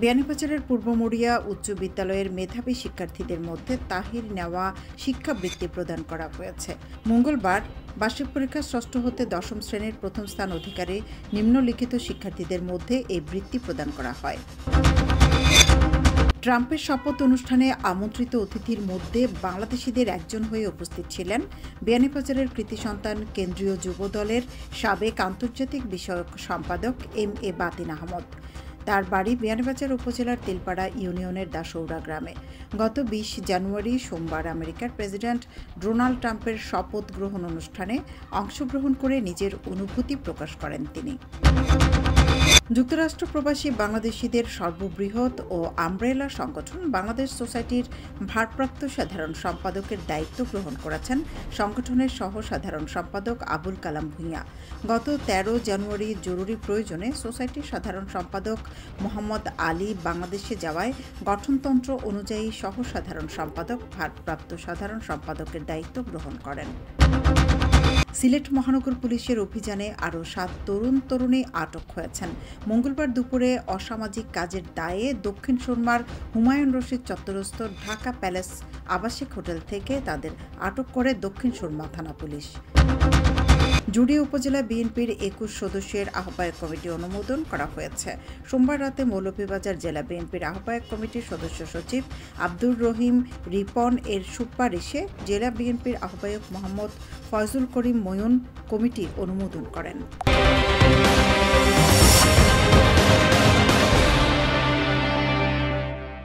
বিয়ানীবাজারের পূর্ব মুড়িয়া উচ্চ বিদ্যালয়ের মেধাবী শিক্ষার্থীদের মধ্যে তাহির নেওয়া শিক্ষাবৃত্তি প্রদান করা হয়েছে। মঙ্গলবার বার্ষিক পরীক্ষা ষষ্ঠ হতে দশম শ্রেণীর প্রথম স্থান অধিকারী নিম্নলিখিত শিক্ষার্থীদের মধ্যে এই বৃত্তি প্রদান করা হয়। ট্রাম্পের শপথ অনুষ্ঠানে আমন্ত্রিত অতিথির মধ্যে বাংলাদেশিদের একজন হয়ে উপস্থিত ছিলেন বিয়ানীবাজারের কৃতি সন্তান কেন্দ্রীয় যুব দলের সাবেক আন্তর্জাতিক বিষয়ক সম্পাদক এম.এ. বাতিন আহমদ। তার বাড়ি বিয়ানীবাজার উপজেলার তেলপাড়া ইউনিয়নের দাসৌরা গ্রামে। গত ২০ জানুয়ারি সোমবার আমেরিকার প্রেসিডেন্ট ডোনাল্ড ট্রাম্পের শপথ গ্রহণ অনুষ্ঠানে অংশগ্রহণ করে নিজের অনুভূতি প্রকাশ করেন তিনি। যুক্তরাষ্ট্র প্রবাসী বাংলাদেশিদের সর্ববৃহৎ ও আমব্রেলা সংগঠন বাংলাদেশ সোসাইটির ভারপ্রাপ্ত সাধারণ সম্পাদকের দায়িত্ব গ্রহণ করেছেন সংগঠনের সহ সাধারণ সম্পাদক আবুল কালাম ভূঁইয়া। গত ১৩ জানুয়ারি জরুরি প্রয়োজনে সোসাইটির সাধারণ সম্পাদক মোহাম্মদ আলী বাংলাদেশে যাওয়ায় গঠনতন্ত্র অনুযায়ী সহ সাধারণ সম্পাদক ভারপ্রাপ্ত সাধারণ সম্পাদকের দায়িত্ব গ্রহণ করেন। সিলেট মহানগর পুলিশের অভিযানে আরও ৭ তরুণ-তরুণী আটক হয়েছেন। মঙ্গলবার দুপুরে অসামাজিক কাজের দায়ে দক্ষিণ সুরমার হুমায়ুন রশিদ চত্বরস্থ ঢাকা প্যালেস আবাসিক হোটেল থেকে তাদের আটক করে দক্ষিণ সুরমা থানা পুলিশ। জুড়িয়া উপজেলা বিএনপির ২১ সদস্যের আহ্বায়ক কমিটি অনুমোদন করা হয়েছে। সোমবার রাতে মৌলভীবাজার জেলা বিএনপির আহ্বায়ক কমিটির সদস্য সচিব আব্দুর রহিম রিপন এর সুপারিশে জেলা বিএনপির আহ্বায়ক মোহাম্মদ ফয়জুল করিম ময়ূন কমিটি অনুমোদন করেন।